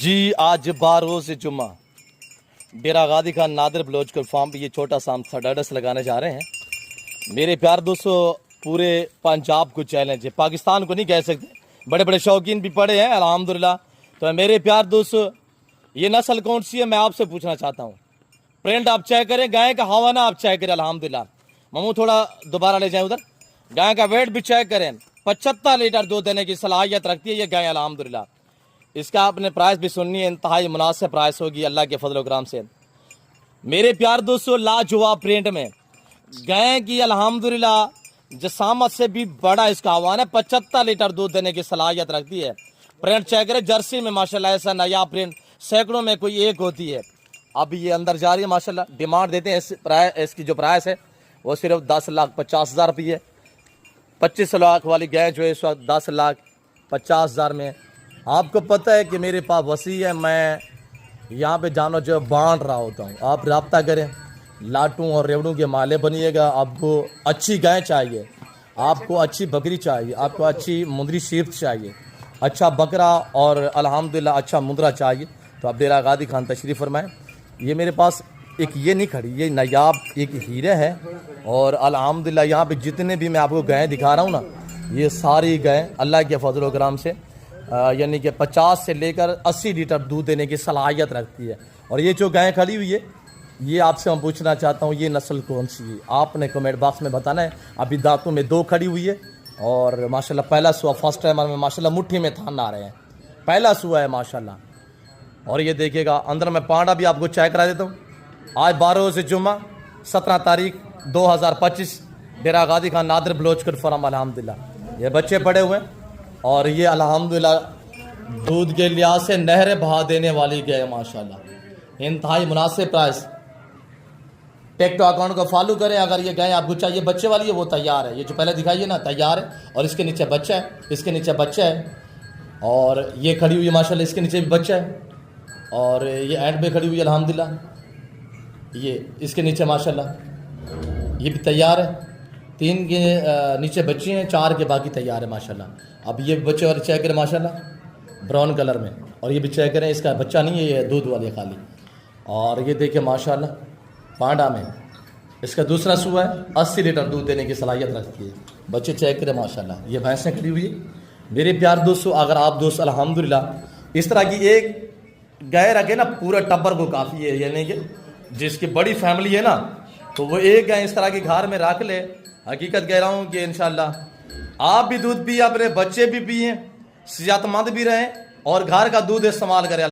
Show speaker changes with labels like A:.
A: जी आज 12 जुम्मा डेरा गादी खान नादिर बलोचकर फार्म पे ये छोटा सा हम सडाडस लगाने जा रहे हैं। मेरे प्यार दोस्तों, पूरे पंजाब को चैलेंज है, पाकिस्तान को नहीं कह सकते, बड़े बड़े शौकीन भी पड़े हैं अल्हम्दुलिल्लाह। तो मेरे प्यार दोस्तों, ये नस्ल कौन सी है मैं आपसे पूछना चाहता हूँ। प्रिंट आप चेक करें, गाय का हवाना आप चेक करें अल्हम्दुलिल्लाह। मामू थोड़ा दोबारा ले जाएं उधर। गाय का वेट भी चेक करें, 75 लीटर दूध देने की सलाहियत रखती है ये गाय अल्हम्दुलिल्लाह। इसका आपने प्राइस भी सुननी है, इंतहाई मुनासिब प्राइस होगी अल्लाह के फजल कराम से। मेरे प्यार दोस्तों, लाजवाब प्रिंट में गाय की अल्हम्दुलिल्लाह जसामत से भी बड़ा इसका आह्वान है, 75 लीटर दूध देने की सलाहियत रखती है। प्रिंट चेक करें, जर्सी में माशाल्लाह ऐसा नया प्रिंट सैकड़ों में कोई एक होती है। अब ये अंदर जा रही है माशाल्लाह। डिमांड देते हैं इसकी जो प्राइस है वो सिर्फ 10,50,000 रुपये है। 25 लाख वाली गाय जो है इस वक्त 10,50,000 में। आपको पता है कि मेरे पास वसी है, मैं यहाँ पे जानवर जो बांट रहा होता हूँ। आप रब्ता करें, लाटू और रेवड़ों के माले बनिएगा। आपको अच्छी गाय चाहिए, आपको अच्छी बकरी चाहिए, आपको अच्छी मुंदरी शीप चाहिए, अच्छा बकरा और अल्हम्दुलिल्लाह अच्छा मुंदरा चाहिए, तो आप डेरा गादी खान तशरीफ़ फरमाएँ। ये मेरे पास एक ये नहीं खड़ी, ये नायाब एक हीरा है। और अल्हम्दुलिल्लाह यहाँ पे जितने भी मैं आपको गायें दिखा रहा हूँ ना, ये सारी गायें अल्लाह के फजल व करम से यानी कि 50 से लेकर 80 लीटर दूध देने की सलाहियत रखती है। और ये जो गाय खड़ी हुई है, ये आपसे मैं पूछना चाहता हूँ, ये नस्ल कौन सी है? आपने कमेंट बॉक्स में बताना है। अभी दांतों में 2 खड़ी हुई है और माशाल्लाह पहला सुआ फर्स्ट टाइम में माशाल्लाह मुट्ठी में थान आ रहे हैं, पहला सुआ है माशाल्लाह। और ये देखिएगा अंदर में पांडा भी आपको चेक करा देता हूँ। आज 12 जुम्मा 17 तारीख 2025 डेरा गादी खान नादिर बलोचकर फार्म अल्हम्दुलिल्लाह। ये बच्चे पड़े हुए हैं और ये अल्हम्दुलिल्लाह दूध के लिहाज से नहर बहा देने वाली गाय माशाल्लाह। इंतहाई मुनासिब प्राइस। टेक्टो अकाउंट को फॉलो करें। अगर ये गाय आपको चाहिए बच्चे वाली है वो तैयार है, ये जो पहले दिखाई है ना तैयार है। और इसके नीचे बच्चा है, इसके नीचे बच्चा है, और ये खड़ी हुई है माशाल्लाह, इसके नीचे भी बच्चा है, और ये एंड पे खड़ी हुई है अल्हम्दुलिल्लाह। ये इसके नीचे माशाल्लाह ये भी तैयार है। 3 के नीचे बच्चे हैं, 4 के बाकी तैयार है माशाल्लाह। अब ये बच्चे वाले चेक करें माशाल्लाह ब्राउन कलर में, और ये भी चेक करें, इसका बच्चा नहीं है, ये दूध वाली खाली। और ये देखिए माशाल्लाह पांडा में इसका दूसरा सुआ है, 80 लीटर दूध देने की सलाहियत रखती है। बच्चे चेक करें माशाल्लाह। ये भैंसें खड़ी हुई है। मेरे प्यार दोस्तों, अगर आप दोस्त अल्हम्दुलिल्लाह इस तरह की एक गाय रखे ना, पूरा टब्बर को काफ़ी है, यानी कि जिसकी बड़ी फैमिली है ना, तो वो एक गाय इस तरह की घर में रख ले। हकीकत कह रहा हूँ कि इंशाल्लाह आप भी दूध पिए, अपने बच्चे भी पिए, सेहतमंद भी रहें और घर का दूध इस्तेमाल करें।